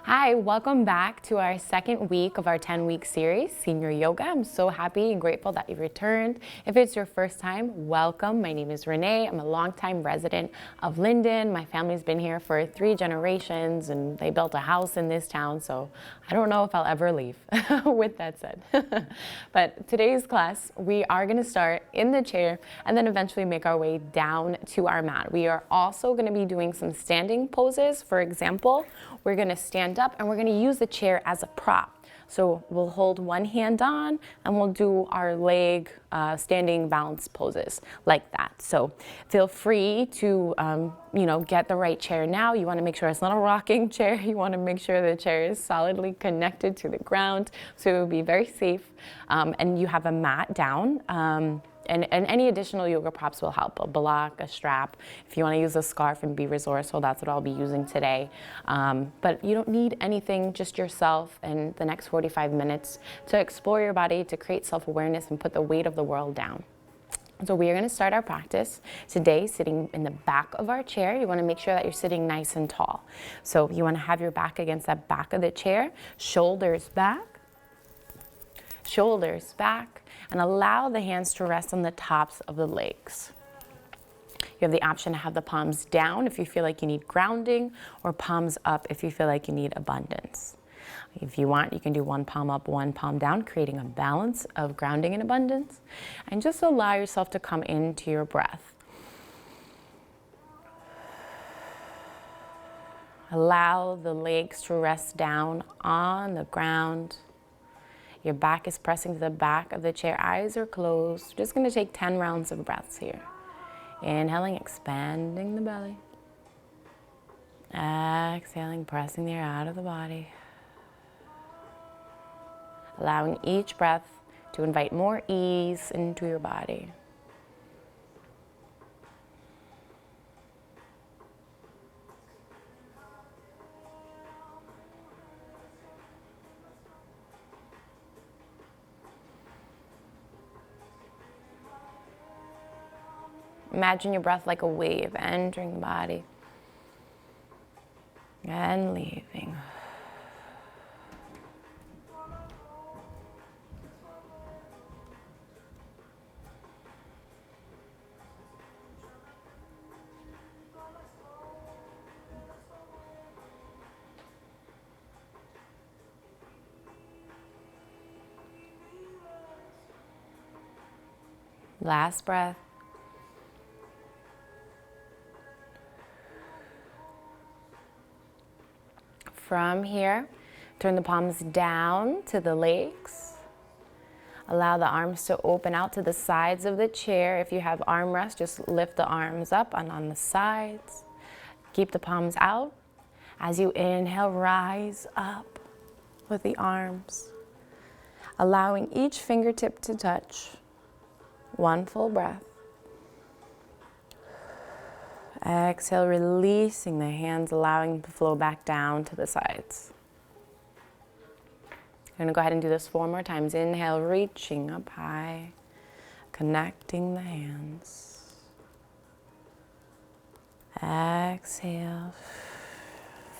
Hi, welcome back to our second week of our 10-week series, Senior Yoga. I'm so happy and grateful that you've returned. If it's your first time, welcome. My name is Renee. I'm a longtime resident of Linden. My family's been here for 3 generations and they built a house in this town, so I don't know if I'll ever leave, with that said. But today's class, we are gonna start in the chair and then eventually make our way down to our mat. We are also gonna be doing some standing poses. For example, we're gonna stand up and we're gonna use the chair as a prop. So we'll hold one hand on and we'll do our leg standing balance poses like that. So feel free to get the right chair now. You wanna make sure it's not a rocking chair. You wanna make sure the chair is solidly connected to the ground so it will be very safe. And you have a mat down. And any additional yoga props will help. A block, a strap. If you want to use a scarf and be resourceful, that's what I'll be using today. But you don't need anything, just yourself and the next 45 minutes to explore your body, to create self-awareness and put the weight of the world down. So we are going to start our practice today sitting in the back of our chair. You want to make sure that you're sitting nice and tall. So you want to have your back against that back of the chair, shoulders back, and allow the hands to rest on the tops of the legs. You have the option to have the palms down if you feel like you need grounding, or palms up if you feel like you need abundance. If you want, you can do one palm up, one palm down, creating a balance of grounding and abundance. And just allow yourself to come into your breath. Allow the legs to rest down on the ground. Your back is pressing to the back of the chair. Eyes are closed. Just going to take 10 rounds of breaths here. Inhaling, expanding the belly. Exhaling, pressing the air out of the body. Allowing each breath to invite more ease into your body. Imagine your breath like a wave entering the body and leaving. Last breath. From here, turn the palms down to the legs. Allow the arms to open out to the sides of the chair. If you have armrests, just lift the arms up and on the sides. Keep the palms out. As you inhale, rise up with the arms. Allowing each fingertip to touch. One full breath. Exhale, releasing the hands, allowing them to flow back down to the sides. I'm going to go ahead and do this 4 more times. Inhale, reaching up high, connecting the hands. Exhale,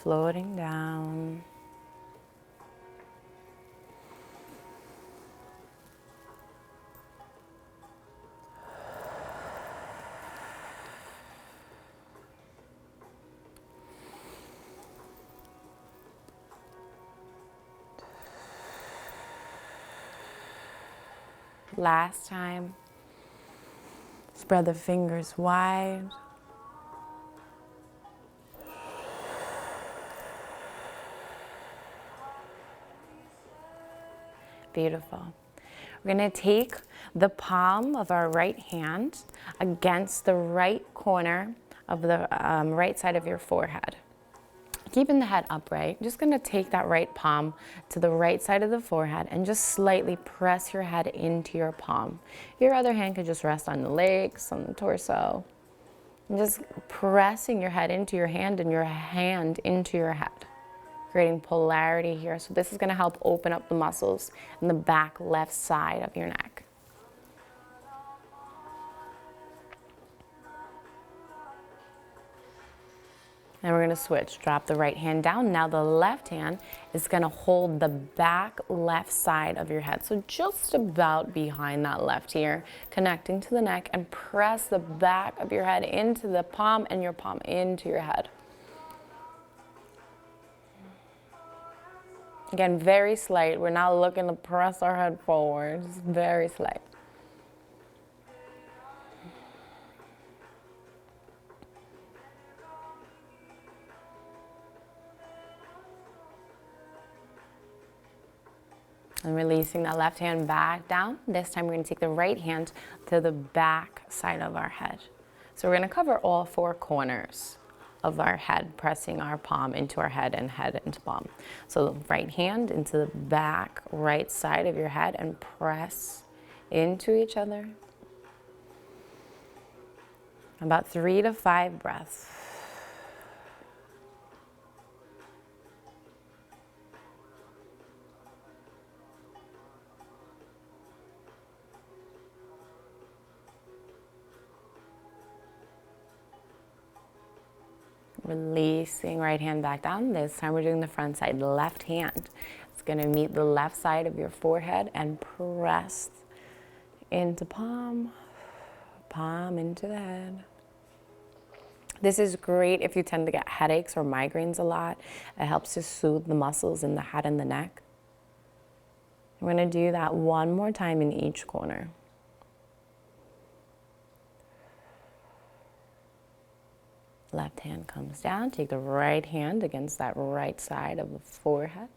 floating down. Last time. Spread the fingers wide. Beautiful. We're going to take the palm of our right hand against the right corner of the right side of your forehead. Keeping the head upright, just going to take that right palm to the right side of the forehead and just slightly press your head into your palm. Your other hand could just rest on the legs, on the torso. And just pressing your head into your hand and your hand into your head, creating polarity here. So this is going to help open up the muscles in the back left side of your neck. And we're gonna switch. Drop the right hand down. Now the left hand is gonna hold the back left side of your head. So just about behind that left ear, connecting to the neck, and press the back of your head into the palm and your palm into your head. Again, very slight. We're not looking to press our head forward. It's very slight. And releasing that left hand back down. This time we're going to take the right hand to the back side of our head. So we're going to cover all four corners of our head, pressing our palm into our head and head into palm. So the right hand into the back right side of your head and press into each other. About 3 to 5 breaths. Releasing right hand back down. This time we're doing the front side. Left hand. It's going to meet the left side of your forehead and press into palm, palm into the head. This is great if you tend to get headaches or migraines a lot. It helps to soothe the muscles in the head and the neck. We're going to do that one more time in each corner. Left hand comes down. Take the right hand against that right side of the forehead.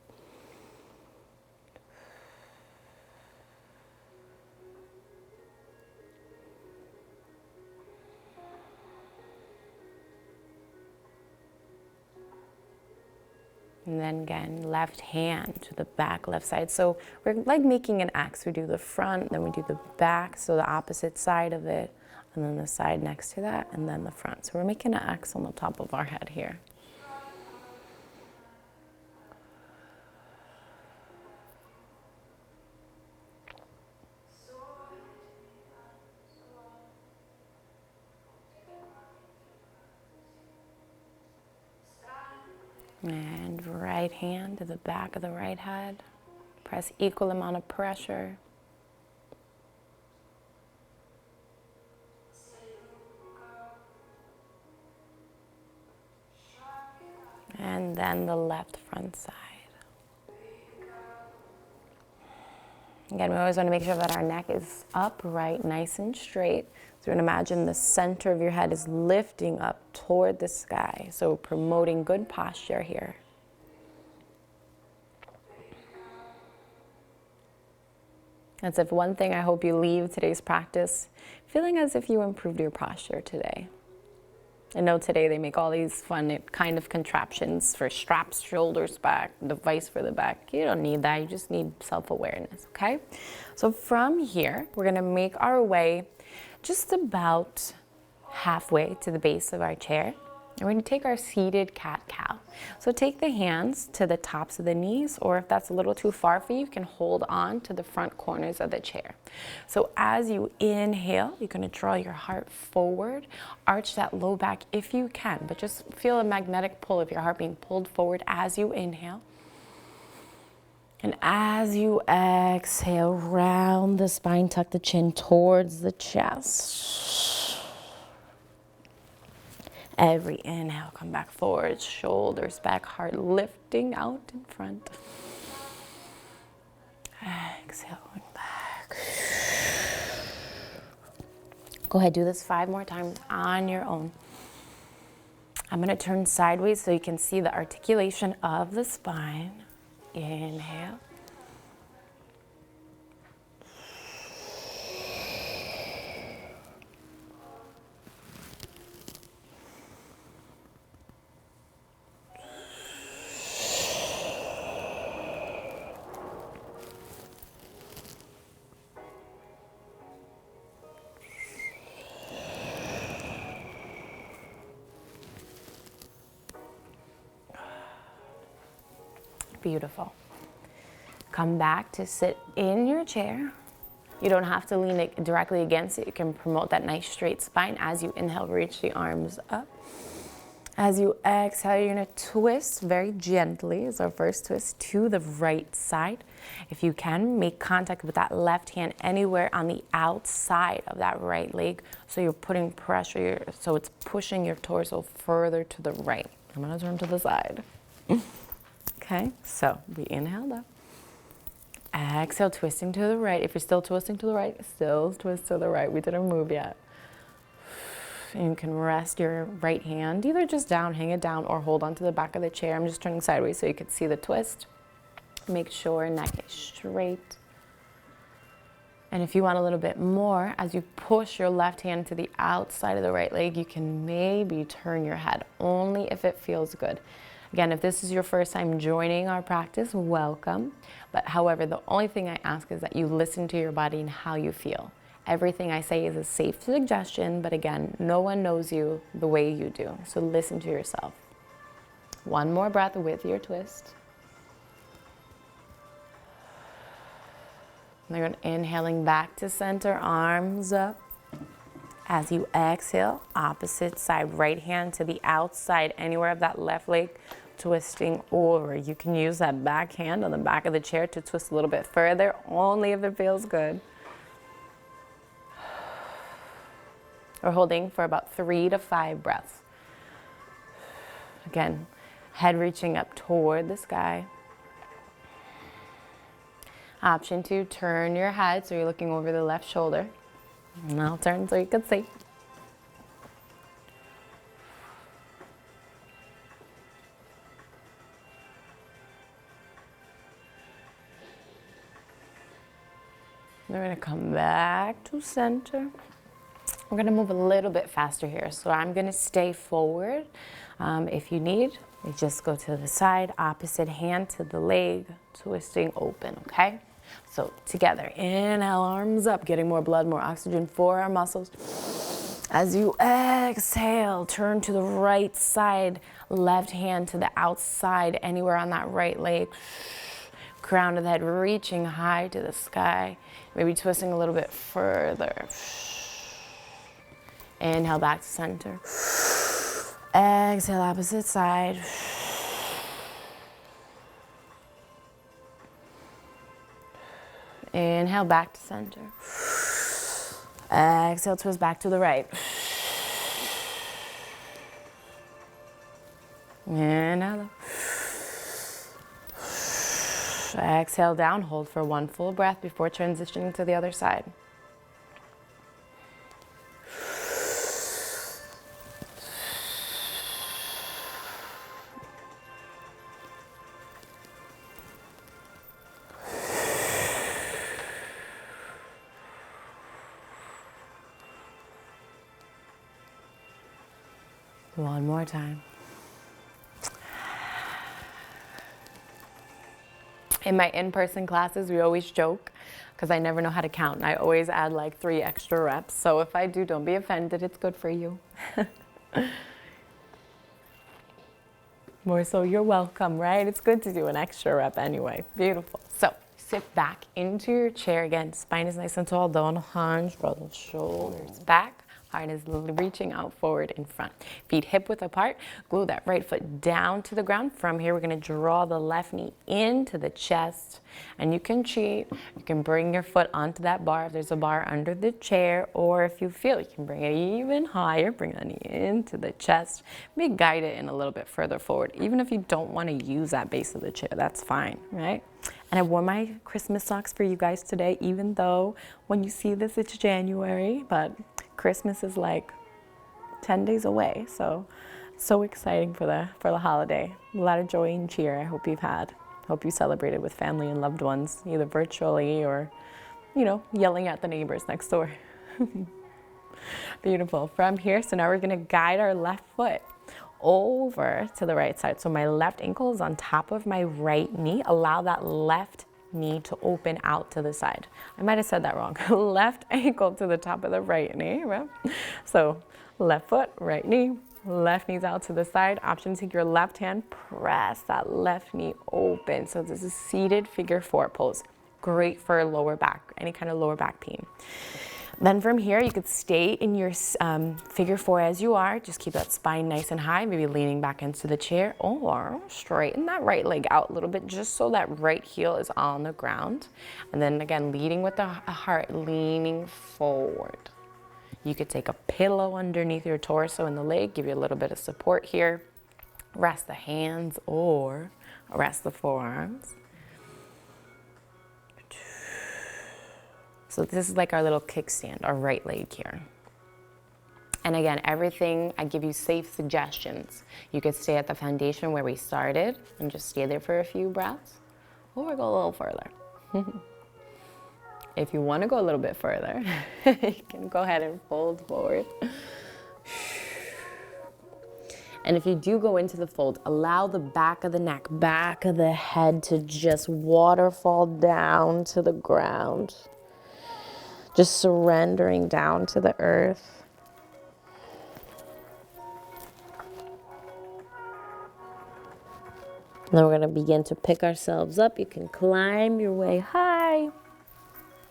And then again, left hand to the back left side. So we're like making an X. We do the front, then we do the back, so the opposite side of it. And then the side next to that, and then the front. So we're making an X on the top of our head here. And right hand to the back of the right head. Press equal amount of pressure. And then the left front side. Again, we always want to make sure that our neck is upright, nice and straight. So you can imagine the center of your head is lifting up toward the sky. So promoting good posture here. That's if one thing I hope you leave today's practice feeling as if you improved your posture today. I know today they make all these fun kind of contraptions for straps, shoulders back, device for the back. You don't need that, you just need self-awareness, okay? So from here, we're gonna make our way just about halfway to the base of our chair. And we're gonna take our seated cat-cow. So take the hands to the tops of the knees, or if that's a little too far for you, you can hold on to the front corners of the chair. So as you inhale, you're gonna draw your heart forward, arch that low back if you can, but just feel a magnetic pull of your heart being pulled forward as you inhale. And as you exhale, round the spine, tuck the chin towards the chest. Every inhale, come back forward, shoulders back, heart lifting out in front. Exhale, going back. Go ahead, do this 5 more times on your own. I'm gonna turn sideways so you can see the articulation of the spine. Inhale. Beautiful. Come back to sit in your chair. You don't have to lean it directly against it. You can promote that nice straight spine as you inhale, reach the arms up. As you exhale, you're gonna twist very gently as our first twist to the right side. If you can, make contact with that left hand anywhere on the outside of that right leg. So you're putting pressure, so it's pushing your torso further to the right. I'm gonna turn to the side. Okay, so we inhale up. Exhale, twisting to the right. If you're still twisting to the right, still twist to the right. We didn't move yet. And you can rest your right hand either just down, hang it down, or hold onto the back of the chair. I'm just turning sideways so you can see the twist. Make sure neck is straight. And if you want a little bit more, as you push your left hand to the outside of the right leg, you can maybe turn your head, only if it feels good. Again, if this is your first time joining our practice, welcome. But however, the only thing I ask is that you listen to your body and how you feel. Everything I say is a safe suggestion, but again, no one knows you the way you do. So listen to yourself. One more breath with your twist. And you're inhaling back to center, arms up. As you exhale, opposite side, right hand to the outside, anywhere of that left leg, twisting over. You can use that back hand on the back of the chair to twist a little bit further, only if it feels good. We're holding for about 3 to 5 breaths. Again, head reaching up toward the sky. Option 2, turn your head so you're looking over the left shoulder. And I'll turn so you can see. We're going to come back to center. We're going to move a little bit faster here. So I'm going to stay forward. If you need, you just go to the side, opposite hand to the leg, twisting open, okay? So together, inhale, arms up, getting more blood, more oxygen for our muscles. As you exhale, turn to the right side, left hand to the outside, anywhere on that right leg. Crown of the head reaching high to the sky, maybe twisting a little bit further. Inhale back to center. Exhale, opposite side. Inhale back to center. Exhale, twist back to the right. Inhale. Exhale down, hold for 1 full breath before transitioning to the other side. One more time. In my in-person classes, we always joke because I never know how to count. And I always add like 3 extra reps. So if I do, don't be offended. It's good for you. More so, you're welcome, right? It's good to do an extra rep anyway. Beautiful. So sit back into your chair again. Spine is nice and tall. Don't hunch. Roll the shoulders back. Heart is reaching out forward in front. Feet hip width apart. Glue that right foot down to the ground. From here, we're going to draw the left knee into the chest. And you can cheat. You can bring your foot onto that bar if there's a bar under the chair. Or if you feel, you can bring it even higher. Bring the knee into the chest. Maybe guide it in a little bit further forward. Even if you don't want to use that base of the chair, that's fine, right? And I wore my Christmas socks for you guys today, even though when you see this, it's January. But Christmas is like 10 days away, so exciting for the holiday. A lot of joy and cheer I hope you've had. Hope you celebrated with family and loved ones, either virtually or, you know, yelling at the neighbors next door. Beautiful. From here, so now we're gonna guide our left foot over to the right side. So my left ankle is on top of my right knee. Allow that left knee to open out to the side. I might have said that wrong. Left ankle to the top of the right knee, right? So left foot, right knee, left knee's out to the side. Option, take your left hand, press that left knee open. So this is seated figure 4 pose. Great for lower back, any kind of lower back pain. Then from here, you could stay in your figure 4 as you are. Just keep that spine nice and high, maybe leaning back into the chair, or straighten that right leg out a little bit just so that right heel is on the ground. And then again, leading with the heart, leaning forward. You could take a pillow underneath your torso and the leg, give you a little bit of support here. Rest the hands or rest the forearms. So this is like our little kickstand, our right leg here. And again, everything, I give you safe suggestions. You could stay at the foundation where we started and just stay there for a few breaths, or go a little further. If you want to go a little bit further, you can go ahead and fold forward. And if you do go into the fold, allow the back of the neck, back of the head to just waterfall down to the ground. Just surrendering down to the earth. Then we're going to begin to pick ourselves up. You can climb your way high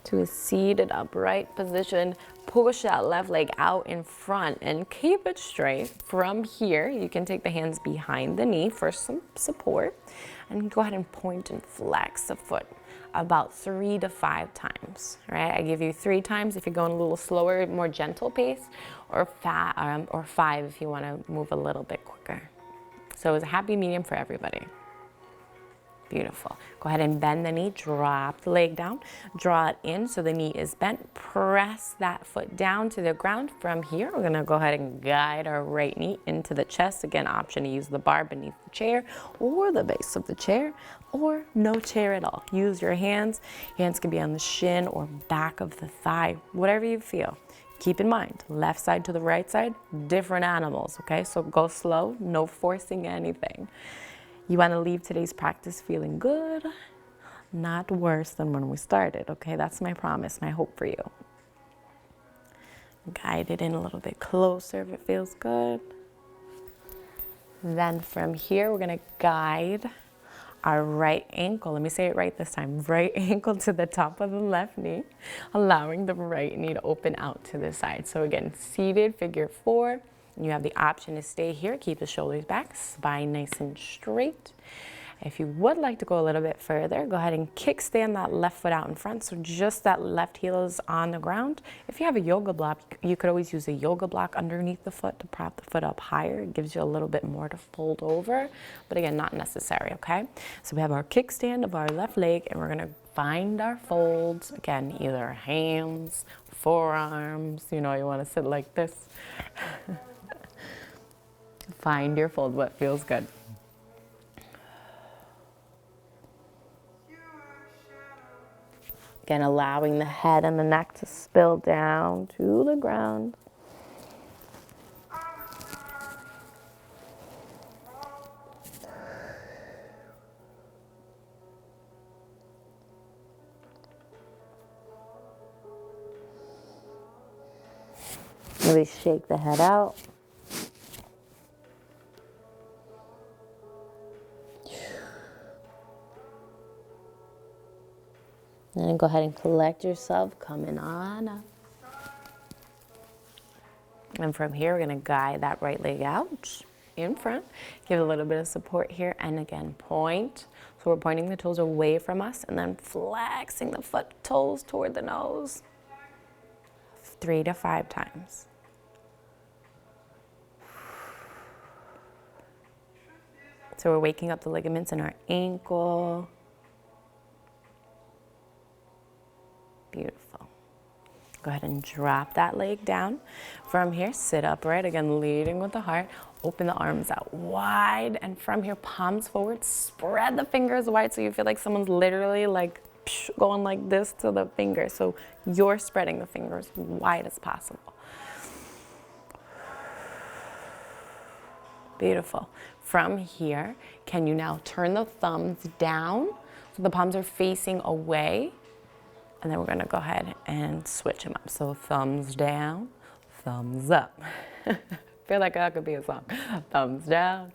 to a seated upright position. Push that left leg out in front and keep it straight. From here, you can take the hands behind the knee for some support and go ahead and point and flex the foot about 3 to 5 times, right? I give you 3 times if you're going a little slower, more gentle pace, or 5 if you want to move a little bit quicker. So it's a happy medium for everybody. Beautiful. Go ahead and bend the knee, drop the leg down, draw it in so the knee is bent, press that foot down to the ground. From here, we're gonna go ahead and guide our right knee into the chest. Again, option to use the bar beneath the chair or the base of the chair, or no chair at all. Use your hands. Hands can be on the shin or back of the thigh, whatever you feel. Keep in mind, left side to the right side, different animals, okay? So go slow, no forcing anything. You want to leave today's practice feeling good, not worse than when we started, okay? That's my promise, my hope for you. Guide it in a little bit closer if it feels good. Then from here, we're going to guide our right ankle. Let me say it right this time. Right ankle to the top of the left knee, allowing the right knee to open out to the side. So again, seated, figure 4. You have the option to stay here, keep the shoulders back, spine nice and straight. If you would like to go a little bit further, go ahead and kickstand that left foot out in front, so just that left heel is on the ground. If you have a yoga block, you could always use a yoga block underneath the foot to prop the foot up higher. It gives you a little bit more to fold over, but again, not necessary, okay? So we have our kickstand of our left leg, and we're gonna find our folds. Again, either hands, forearms, you know, you wanna sit like this. Find your fold, what feels good. Again, allowing the head and the neck to spill down to the ground. Maybe shake the head out. And then go ahead and collect yourself, coming on up. And from here, we're gonna guide that right leg out in front. Give a little bit of support here, and again, point. So we're pointing the toes away from us, and then flexing the foot toes toward the nose. 3 to 5 times. So we're waking up the ligaments in our ankle. Beautiful. Go ahead and drop that leg down. From here, sit upright, again, leading with the heart. Open the arms out wide, and from here, palms forward. Spread the fingers wide so you feel like someone's literally like going like this to the fingers. So you're spreading the fingers wide as possible. Beautiful. From here, can you now turn the thumbs down so the palms are facing away? And then we're gonna go ahead and switch them up. So thumbs down, thumbs up. Feel like that could be a song. Thumbs down,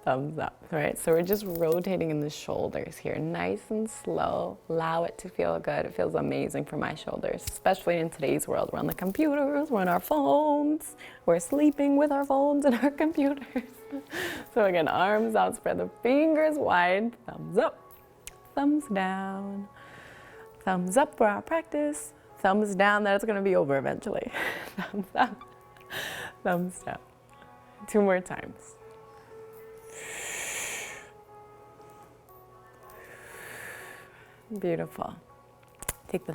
thumbs up, right? So we're just rotating in the shoulders here, nice and slow. Allow it to feel good. It feels amazing for my shoulders, especially in today's world. We're on the computers, we're on our phones, we're sleeping with our phones and our computers. So again, arms out, spread the fingers wide, thumbs up, thumbs down, thumbs up for our practice, thumbs down, that's gonna be over eventually. Thumbs up, thumbs down. 2 more times. Beautiful. Take the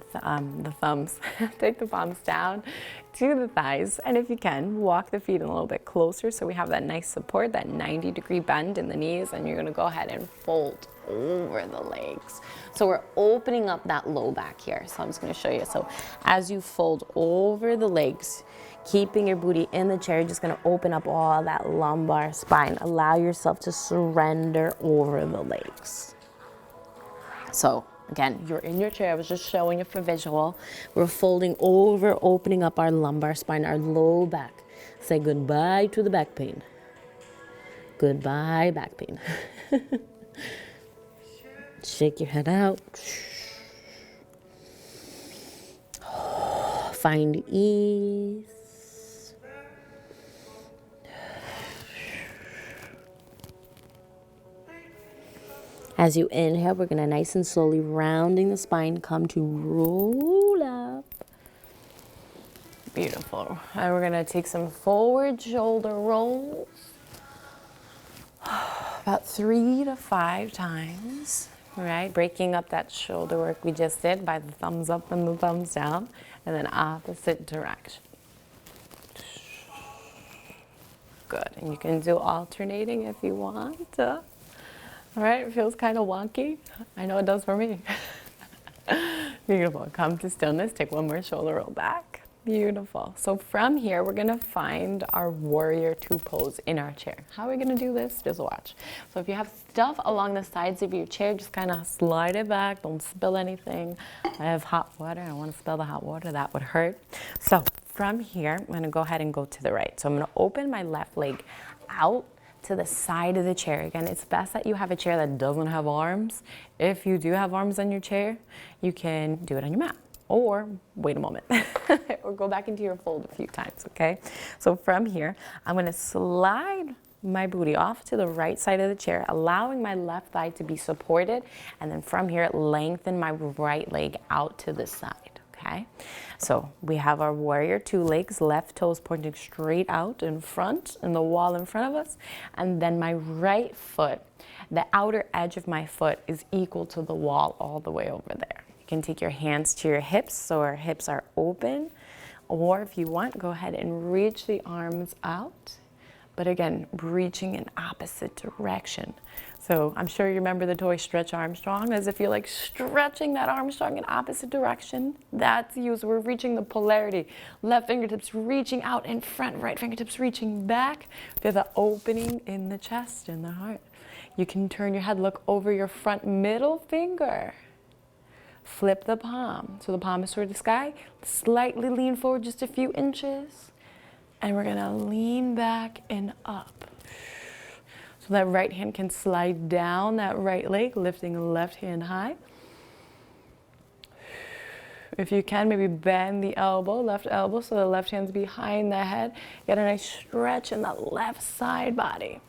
thumbs, take the palms down to the thighs, and if you can, walk the feet a little bit closer so we have that nice support, that 90-degree bend in the knees, and you're gonna go ahead and fold over the legs. So we're opening up that low back here. So I'm just gonna show you. So as you fold over the legs, keeping your booty in the chair, you're just gonna open up all that lumbar spine. Allow yourself to surrender over the legs. So again, you're in your chair. I was just showing you for visual. We're folding over, opening up our lumbar spine, our low back. Say goodbye to the back pain. Goodbye, back pain. Shake your head out. Find ease. As you inhale, we're going to nice and slowly rounding the spine, come to roll up. Beautiful. And we're going to take some forward shoulder rolls. About 3 to 5 times, right? Breaking up that shoulder work we just did by the thumbs up and the thumbs down, and then opposite direction. Good. And you can do alternating if you want. All right, it feels kind of wonky. I know it does for me. Beautiful. Come to stillness. Take one more shoulder roll back. Beautiful. So from here, we're going to find our warrior 2 pose in our chair. How are we going to do this? Just watch. So if you have stuff along the sides of your chair, just kind of slide it back. Don't spill anything. I have hot water. I don't want to spill the hot water. That would hurt. So from here, I'm going to go ahead and go to the right. So I'm going to open my left leg out to the side of the chair. Again, it's best that you have a chair that doesn't have arms. If you do have arms on your chair, you can do it on your mat, or wait a moment, or go back into your fold a few times, okay? So from here, I'm gonna slide my booty off to the right side of the chair, allowing my left thigh to be supported, and then from here, lengthen my right leg out to the side, okay? So we have our warrior 2 legs, left toes pointing straight out in front, in the wall in front of us. And then my right foot, the outer edge of my foot is equal to the wall all the way over there. You can take your hands to your hips so our hips are open. Or if you want, go ahead and reach the arms out. But again, reaching in opposite direction. So I'm sure you remember the toy Stretch Armstrong, as if you're like stretching that Armstrong in opposite direction. That's you. So we're reaching the polarity. Left fingertips reaching out in front, right fingertips reaching back. Feel the opening in the chest, in the heart. You can turn your head, look over your front middle finger. Flip the palm. So the palm is toward the sky. Slightly lean forward just a few inches. And we're gonna lean back and up. So that right hand can slide down that right leg, lifting the left hand high. If you can, maybe bend the elbow, left elbow, so the left hand's behind the head. Get a nice stretch in the left side body.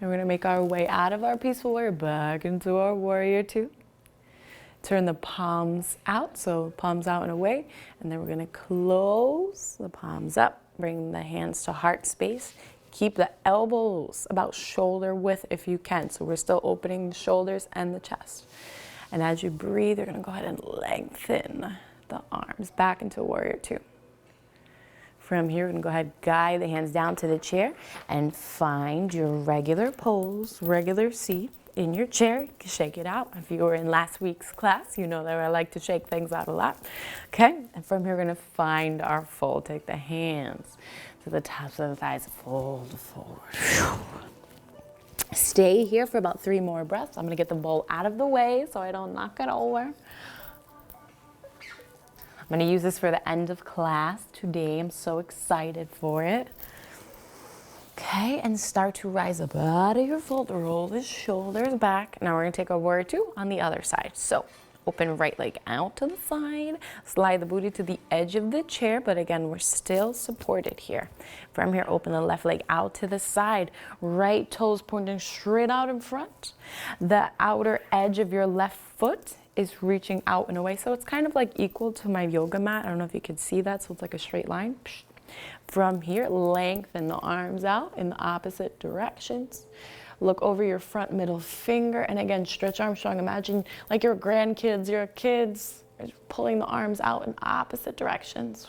And we're gonna make our way out of our peaceful warrior, back into our warrior 2. Turn the palms out, so palms out and away, and then we're gonna close the palms up, bring the hands to heart space. Keep the elbows about shoulder width if you can, so we're still opening the shoulders and the chest. And as you breathe, you're gonna go ahead and lengthen the arms back into warrior 2. From here, we're gonna go ahead, guide the hands down to the chair and find your regular pose, regular seat. In your chair, you can shake it out. If you were in last week's class, you know that I like to shake things out a lot. Okay, and from here, we're gonna find our fold. Take the hands to the tops of the thighs, fold forward. Stay here for about 3 more breaths. I'm gonna get the bowl out of the way so I don't knock it over. I'm gonna use this for the end of class today. I'm so excited for it. Okay, and start to rise up out of your fold, roll the shoulders back. Now we're gonna take a warrior two on the other side. So open right leg out to the side, slide the booty to the edge of the chair, but again, we're still supported here. From here, open the left leg out to the side, right toes pointing straight out in front. The outer edge of your left foot is reaching out and away. So it's kind of like equal to my yoga mat. I don't know if you could see that. So it's like a straight line. From here, lengthen the arms out in the opposite directions. Look over your front middle finger, and again, stretch Armstrong. Imagine like your grandkids, your kids, pulling the arms out in opposite directions.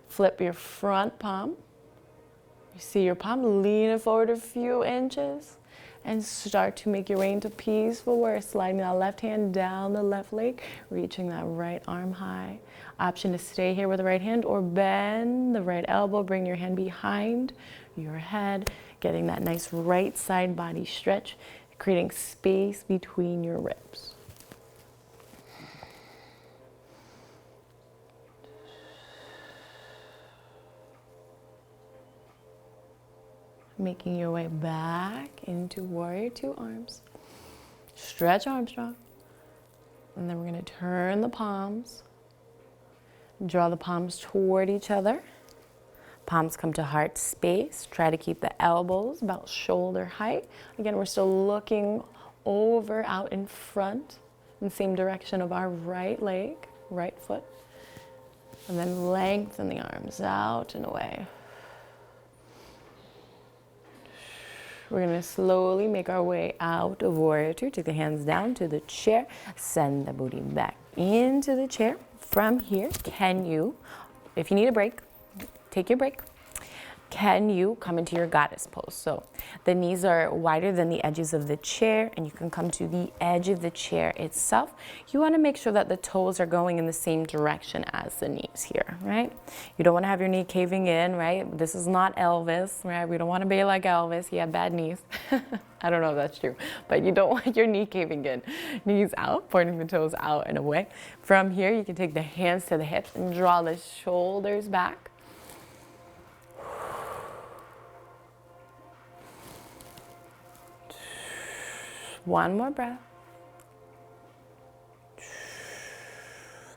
Flip your front palm. You see your palm, lean it forward a few inches, and start to make your way into peaceful warrior, sliding that left hand down the left leg, reaching that right arm high. Option to stay here with the right hand or bend the right elbow, bring your hand behind your head, getting that nice right side body stretch, creating space between your ribs. Making your way back into warrior two arms. Stretch Armstrong. And then we're going to turn the palms. Draw the palms toward each other. Palms come to heart space. Try to keep the elbows about shoulder height. Again, we're still looking over out in front in the same direction of our right leg, right foot. And then lengthen the arms out and away. We're going to slowly make our way out of warrior two. Take the hands down to the chair. Send the booty back into the chair. From here, can you, if you need a break, take your break. Can you come into your goddess pose? So the knees are wider than the edges of the chair, and you can come to the edge of the chair itself. You want to make sure that the toes are going in the same direction as the knees here, right? You don't want to have your knee caving in, right? This is not Elvis, right? We don't want to be like Elvis. He had bad knees. I don't know if that's true, but you don't want your knee caving in. Knees out, pointing the toes out and away. From here, you can take the hands to the hips and draw the shoulders back. One more breath.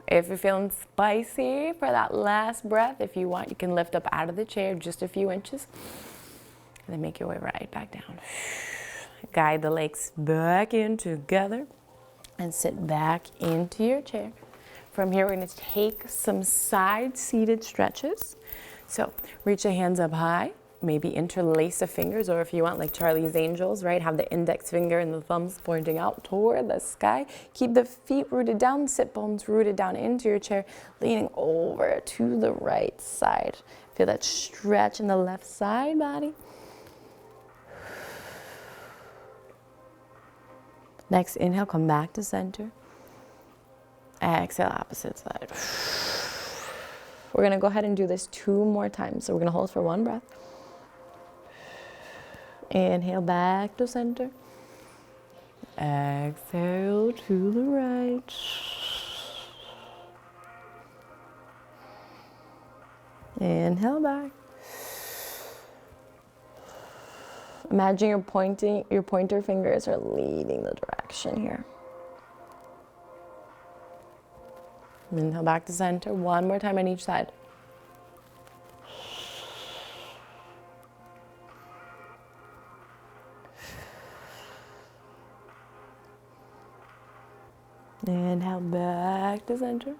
If you're feeling spicy for that last breath, if you want, you can lift up out of the chair just a few inches. And then make your way right back down. Guide the legs back in together and sit back into your chair. From here, we're going to take some side seated stretches. So reach the hands up high. Maybe interlace the fingers, or if you want, like Charlie's Angels, right? Have the index finger and the thumbs pointing out toward the sky. Keep the feet rooted down, sit bones rooted down into your chair, leaning over to the right side. Feel that stretch in the left side body. Next inhale, come back to center. Exhale, opposite side. We're gonna go ahead and do this 2 more times. So we're gonna hold for 1 breath. Inhale back to center. Exhale to the right. Inhale back. Imagine your pointer fingers are leading the direction here. Inhale back to center. 1 more time on each side. Inhale back to center.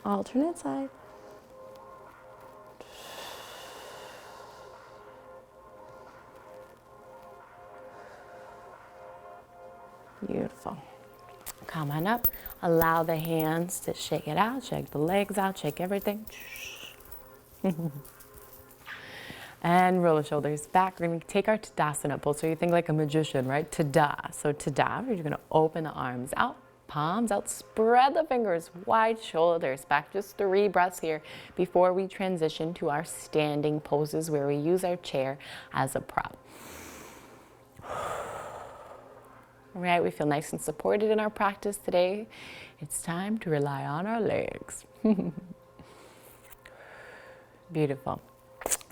Alternate side. Beautiful. Come on up. Allow the hands to shake it out. Shake the legs out. Shake everything. And roll the shoulders back. We're going to take our Tadasana pose. So you think like a magician, right? Tada. So Tada, you're going to open the arms out, palms out, spread the fingers, wide shoulders back. Just 3 breaths here before we transition to our standing poses where we use our chair as a prop. right? We feel nice and supported in our practice today. It's time to rely on our legs. Beautiful.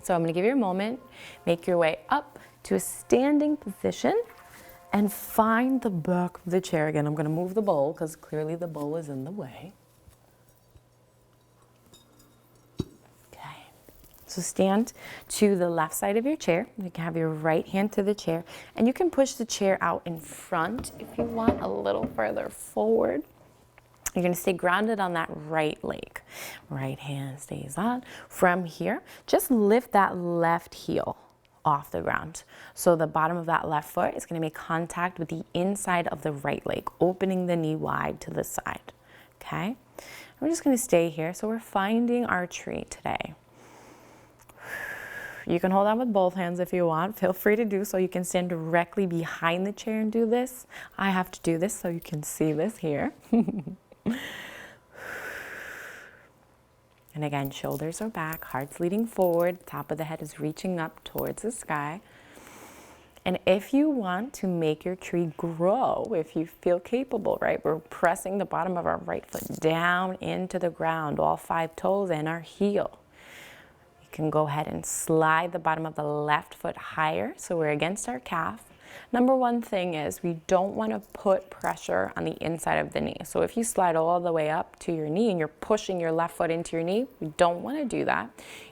So I'm going to give you a moment. Make your way up to a standing position and find the back of the chair. Again, I'm going to move the bowl because clearly the bowl is in the way. Okay. So stand to the left side of your chair. You can have your right hand to the chair, and you can push the chair out in front if you want, a little further forward. You're going to stay grounded on that right leg. Right hand stays on. From here, just lift that left heel off the ground. So the bottom of that left foot is going to make contact with the inside of the right leg, opening the knee wide to the side. Okay? We're just going to stay here. So we're finding our tree today. You can hold on with both hands if you want. Feel free to do so. You can stand directly behind the chair and do this. I have to do this so you can see this here. And again, shoulders are back, heart's leading forward, top of the head is reaching up towards the sky. And if you want to make your tree grow, if you feel capable, right, we're pressing the bottom of our right foot down into the ground, all 5 toes and our heel. You can go ahead and slide the bottom of the left foot higher, so we're against our calf. Number one thing is we don't want to put pressure on the inside of the knee. So if you slide all the way up to your knee and you're pushing your left foot into your knee, you don't want to do that.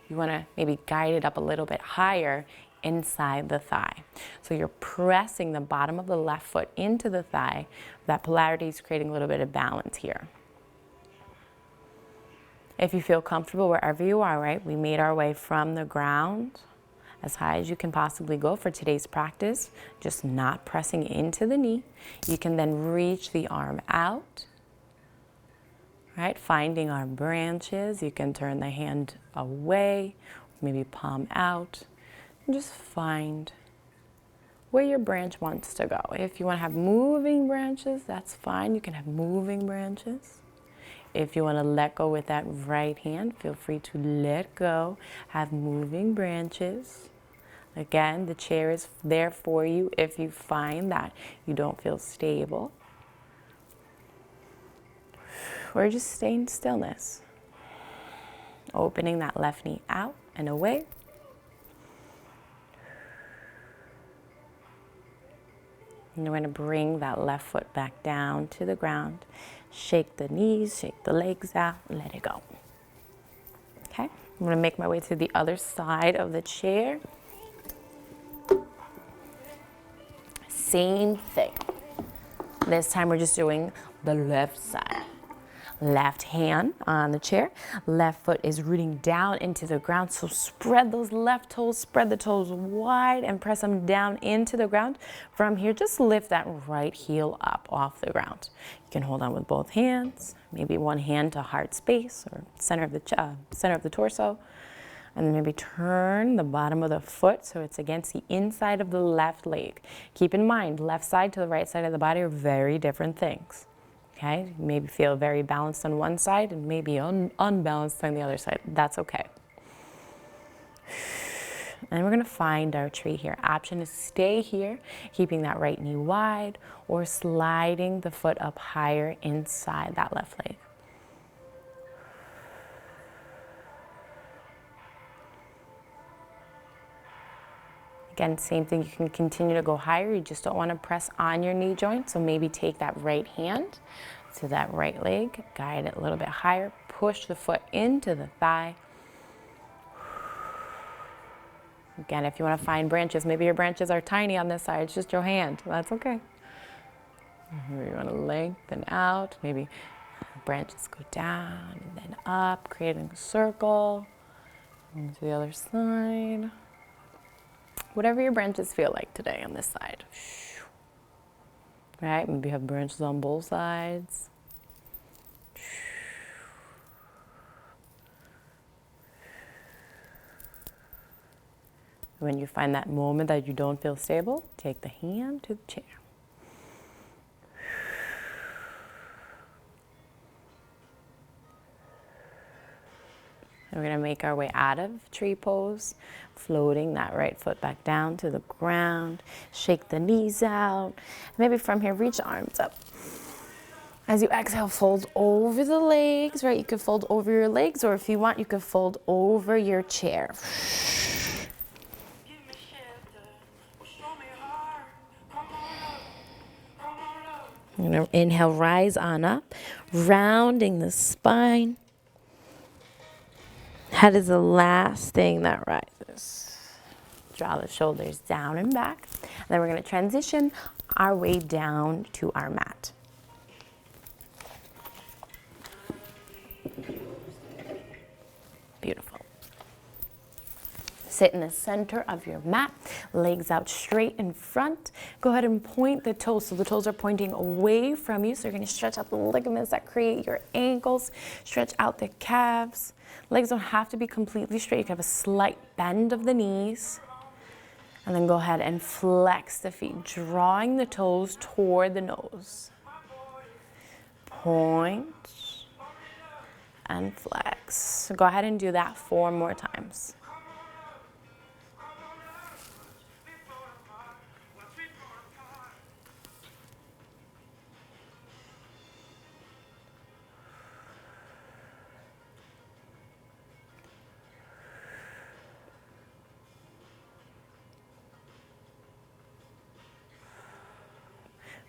You want to maybe guide it up a little bit higher inside the thigh. So you're pressing the bottom of the left foot into the thigh. That polarity is creating a little bit of balance here. If you feel comfortable wherever you are, right, we made our way from the ground as high as you can possibly go for today's practice, just not pressing into the knee. You can then reach the arm out, right? Finding our branches. You can turn the hand away, maybe palm out, and just find where your branch wants to go. If you want to have moving branches, that's fine. You can have moving branches. If you want to let go with that right hand, feel free to let go. Have moving branches. Again, the chair is there for you if you find that you don't feel stable. Or just stay in stillness. Opening that left knee out and away. And you're going to bring that left foot back down to the ground. Shake the knees, shake the legs out, let it go. Okay, I'm going to make my way to the other side of the chair. Same thing. This time we're just doing the left side. Left hand on the chair. Left foot is rooting down into the ground. So spread those left toes, spread the toes wide and press them down into the ground. From here, just lift that right heel up off the ground. You can hold on with both hands, maybe one hand to heart space or center of the torso. And then maybe turn the bottom of the foot so it's against the inside of the left leg. Keep in mind, left side to the right side of the body are very different things. Okay, you maybe feel very balanced on one side and maybe unbalanced on the other side. That's okay. And we're going to find our tree here. Option is stay here, keeping that right knee wide, or sliding the foot up higher inside that left leg. Again, same thing, you can continue to go higher. You just don't want to press on your knee joint. So maybe take that right hand to that right leg, guide it a little bit higher, push the foot into the thigh. Again, if you want to find branches, maybe your branches are tiny on this side, it's just your hand. That's okay. You want to lengthen out, maybe branches go down and then up, creating a circle. And to the other side. Whatever your branches feel like today on this side. Right, maybe you have branches on both sides. When you find that moment that you don't feel stable, take the hand to the chair. We're gonna make our way out of tree pose, floating that right foot back down to the ground. Shake the knees out. Maybe from here, reach the arms up. As you exhale, fold over the legs, right? You could fold over your legs, or if you want, you could fold over your chair. You're gonna inhale, rise on up, rounding the spine. Head is the last thing that rises. Draw the shoulders down and back. And then we're gonna transition our way down to our mat. Beautiful. Sit in the center of your mat, legs out straight in front. Go ahead and point the toes. So the toes are pointing away from you. So you're gonna stretch out the ligaments that create your ankles, stretch out the calves. Legs don't have to be completely straight. You can have a slight bend of the knees. And then go ahead and flex the feet, drawing the toes toward the nose. Point and flex. So go ahead and do that 4 more times.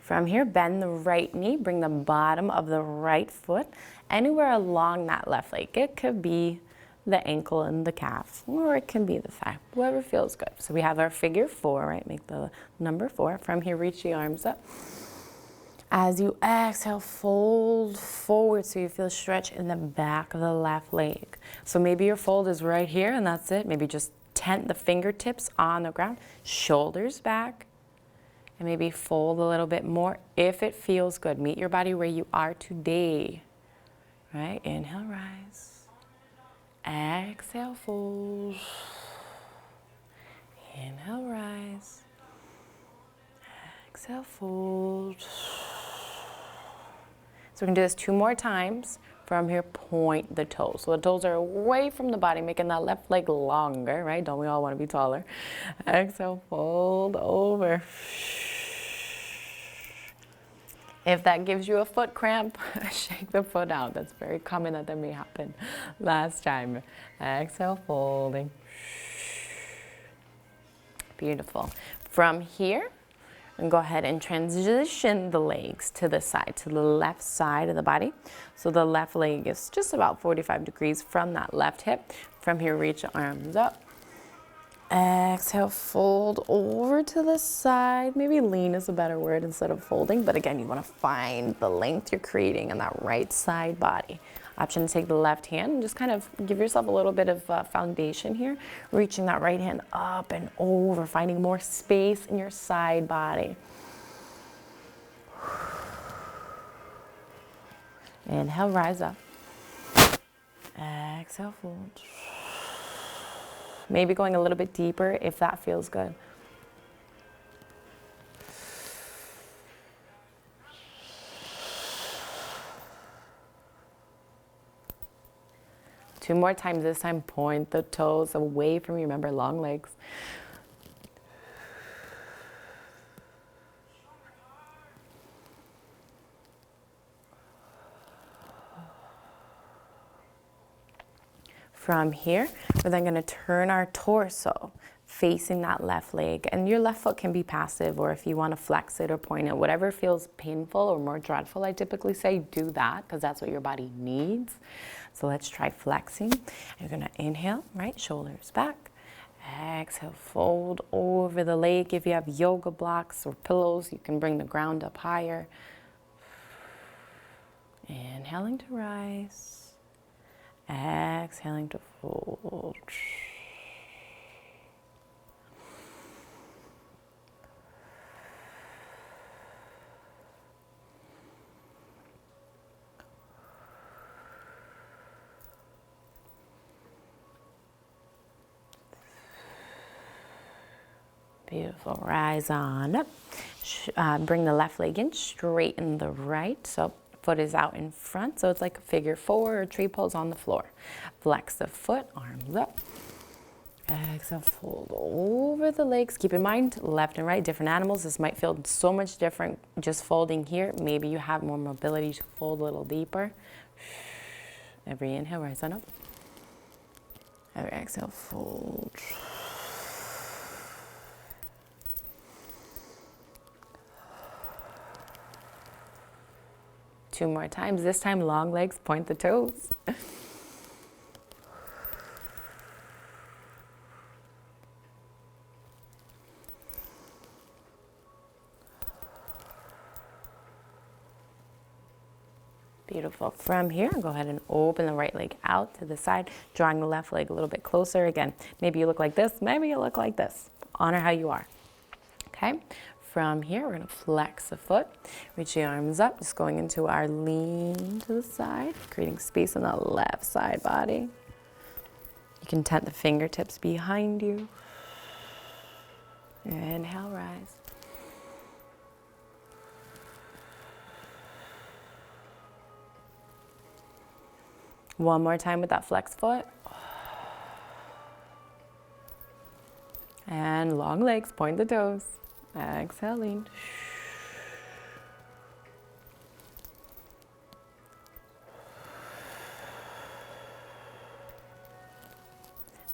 From here, bend the right knee, bring the bottom of the right foot anywhere along that left leg. It could be the ankle and the calf, or it can be the thigh, whatever feels good. So we have our figure 4, right? Make the number 4. From here, reach the arms up. As you exhale, fold forward so you feel stretch in the back of the left leg. So maybe your fold is right here and that's it. Maybe just tent the fingertips on the ground, shoulders back. And maybe fold a little bit more if it feels good. Meet your body where you are today. Right? Inhale, rise. Exhale, fold. Inhale, rise. Exhale, fold. So we're gonna do this 2 more times. From here, point the toes. So the toes are away from the body, making that left leg longer, right? Don't we all want to be taller? Exhale, fold over. If that gives you a foot cramp, shake the foot out. That's very common that may happen. Last time. Exhale, folding. Beautiful. From here, and go ahead and transition the legs to the side, to the left side of the body. So the left leg is just about 45 degrees from that left hip. From here, reach the arms up. Exhale, fold over to the side. Maybe lean is a better word instead of folding, but again, you want to find the length you're creating in that right side body. Option to take the left hand and just kind of give yourself a little bit of foundation here, reaching that right hand up and over, finding more space in your side body. Inhale, rise up. Exhale, fold. Maybe going a little bit deeper if that feels good. Two more times this time, point the toes away from you. Remember, long legs. From here, we're then going to turn our torso facing that left leg. And your left foot can be passive, or if you want to flex it or point it, whatever feels painful or more dreadful, I typically say do that because that's what your body needs. So let's try flexing. You're going to inhale, right, shoulders back. Exhale, fold over the leg. If you have yoga blocks or pillows, you can bring the ground up higher. Inhaling to rise. Exhaling to fold. Beautiful. Rise on up. Bring the left leg in, straighten the right. So Foot is out in front, so it's like a figure 4 or tree pose on the floor. Flex the foot, arms up. Exhale, fold over the legs. Keep in mind, left and right, different animals. This might feel so much different just folding here. Maybe you have more mobility to fold a little deeper. Every inhale, rise on up. Every exhale, fold. Two more times. This time, long legs, point the toes. Beautiful. From here, go ahead and open the right leg out to the side, drawing the left leg a little bit closer. Again, maybe you look like this, maybe you look like this. Honor how you are. Okay? From here, we're going to flex the foot, reach the arms up, just going into our lean to the side, creating space on the left side body. You can tent the fingertips behind you. Inhale, rise. One more time with that flex foot. And long legs, point the toes. Exhaling.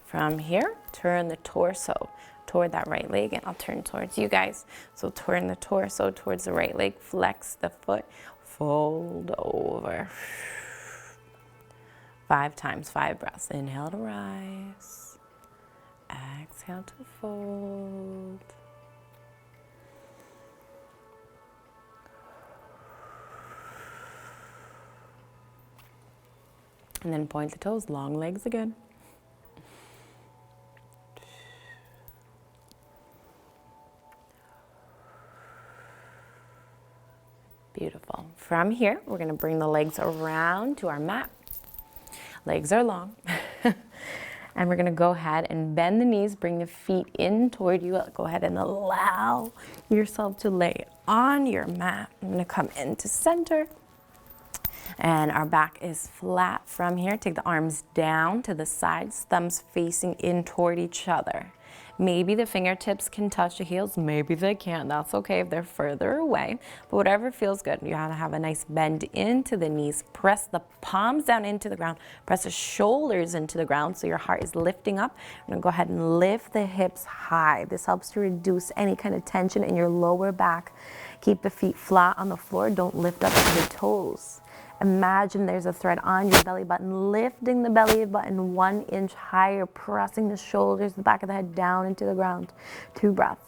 From here, turn the torso toward that right leg, and I'll turn towards you guys. So turn the torso towards the right leg, flex the foot, fold over. 5 times, 5 breaths. Inhale to rise. Exhale to fold. And then point the toes, long legs again. Beautiful. From here, we're going to bring the legs around to our mat. Legs are long. And we're going to go ahead and bend the knees, bring the feet in toward you. Go ahead and allow yourself to lay on your mat. I'm going to come into center. And our back is flat from here. Take the arms down to the sides, thumbs facing in toward each other. Maybe the fingertips can touch the heels, maybe they can't. That's okay if they're further away, but whatever feels good. You want to have a nice bend into the knees, press the palms down into the ground, press the shoulders into the ground so your heart is lifting up. I'm going to go ahead and lift the hips high. This helps to reduce any kind of tension in your lower back. Keep the feet flat on the floor. Don't lift up to the toes. Imagine there's a thread on your belly button, lifting the belly button 1 inch higher, pressing the shoulders, the back of the head down into the ground. 2 breaths.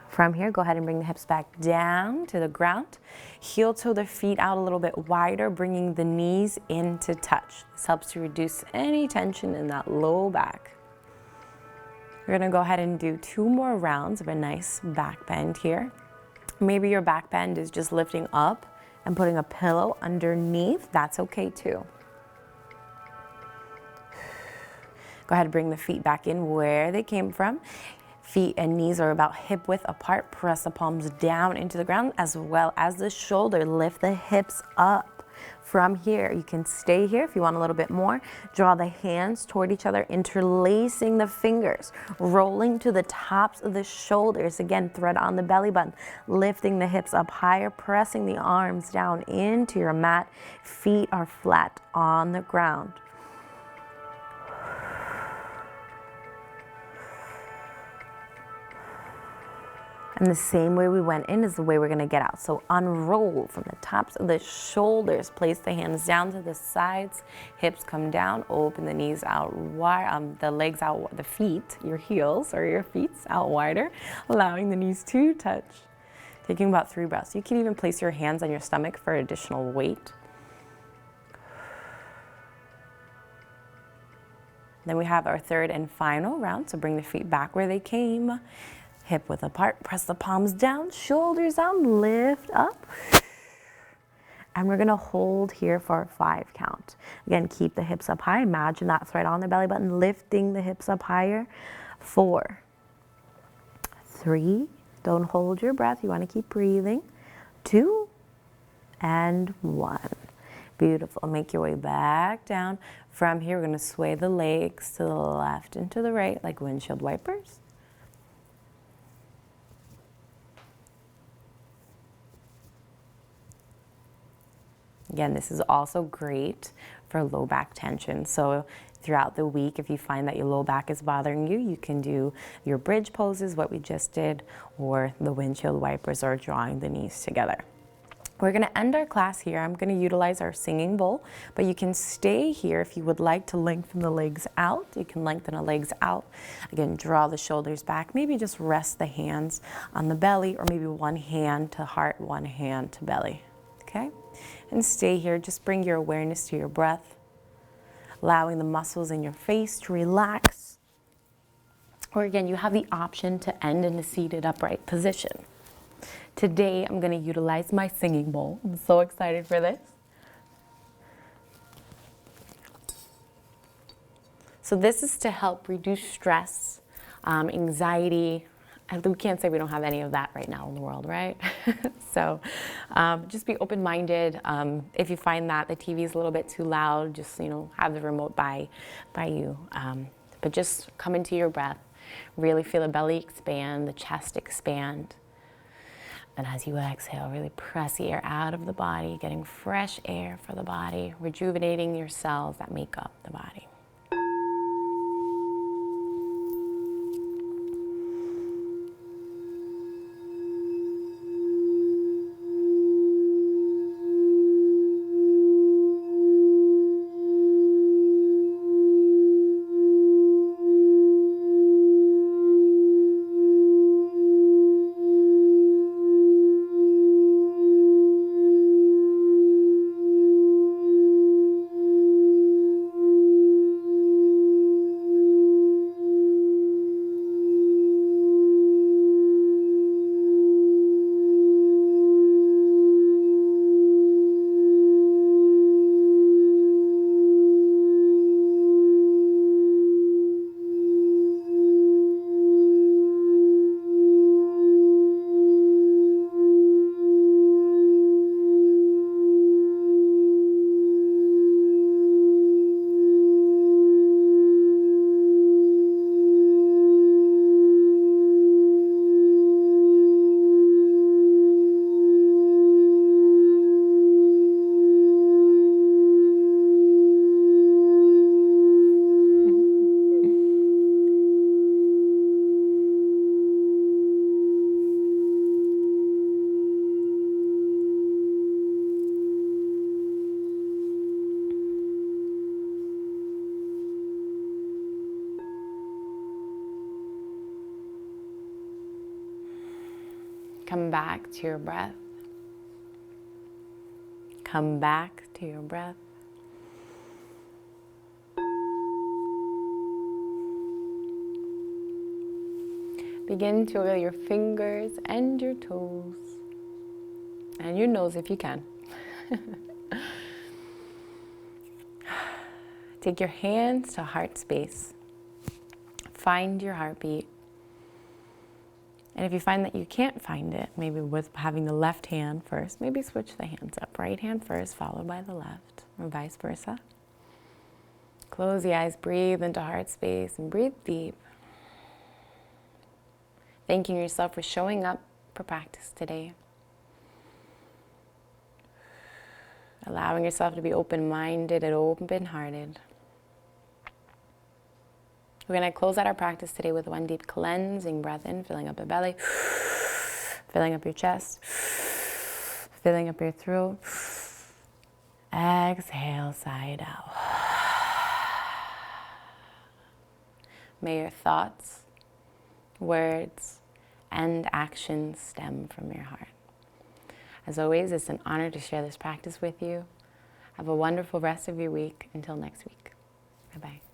From here, go ahead and bring the hips back down to the ground. Heel toe the feet out a little bit wider, bringing the knees into touch. This helps to reduce any tension in that low back. We're going to go ahead and do 2 more rounds of a nice back bend here. Maybe your back bend is just lifting up and putting a pillow underneath. That's okay too. Go ahead and bring the feet back in where they came from. Feet and knees are about hip width apart. Press the palms down into the ground as well as the shoulder. Lift the hips up. From here, you can stay here if you want a little bit more. Draw the hands toward each other, interlacing the fingers, rolling to the tops of the shoulders. Again, thread on the belly button, lifting the hips up higher, pressing the arms down into your mat. Feet are flat on the ground. And the same way we went in is the way we're going to get out. So unroll from the tops of the shoulders. Place the hands down to the sides. Hips come down. Open the knees out wide. The legs out. The feet, your heels or your feet out wider. Allowing the knees to touch. Taking about 3 breaths. You can even place your hands on your stomach for additional weight. Then we have our 3rd and final round. So bring the feet back where they came. Hip width apart, press the palms down, shoulders down, lift up. And we're gonna hold here for a 5 count. Again, keep the hips up high. Imagine that thread on the belly button, lifting the hips up higher. 4, 3. Don't hold your breath. You want to keep breathing. 2 and 1. Beautiful. Make your way back down. From here, we're going to sway the legs to the left and to the right like windshield wipers. Again, this is also great for low back tension. So throughout the week, if you find that your low back is bothering you, you can do your bridge poses, what we just did, or the windshield wipers, or drawing the knees together. We're going to end our class here. I'm going to utilize our singing bowl, but you can stay here if you would like to lengthen the legs out. You can lengthen the legs out. Again, draw the shoulders back. Maybe just rest the hands on the belly, or maybe one hand to heart, one hand to belly. Okay? And stay here. Just bring your awareness to your breath, allowing the muscles in your face to relax. Or again, you have the option to end in a seated upright position. Today, I'm going to utilize my singing bowl. I'm so excited for this. So this is to help reduce stress, anxiety. We can't say we don't have any of that right now in the world, right? So just be open-minded. If you find that the TV is a little bit too loud, just have the remote by you. But just come into your breath. Really feel the belly expand, the chest expand. And as you exhale, really press the air out of the body, getting fresh air for the body, rejuvenating your cells that make up the body. Come back to your breath. Come back to your breath. Begin to wiggle your fingers and your toes and your nose if you can. Take your hands to heart space. Find your heartbeat. And if you find that you can't find it, maybe with having the left hand first, maybe switch the hands up. Right hand first, followed by the left, or vice versa. Close the eyes, breathe into heart space, and breathe deep. Thanking yourself for showing up for practice today. Allowing yourself to be open-minded and open-hearted. We're going to close out our practice today with one deep cleansing breath in, filling up the belly, filling up your chest, filling up your throat. Exhale, side out. May your thoughts, words, and actions stem from your heart. As always, it's an honor to share this practice with you. Have a wonderful rest of your week. Until next week. Bye-bye.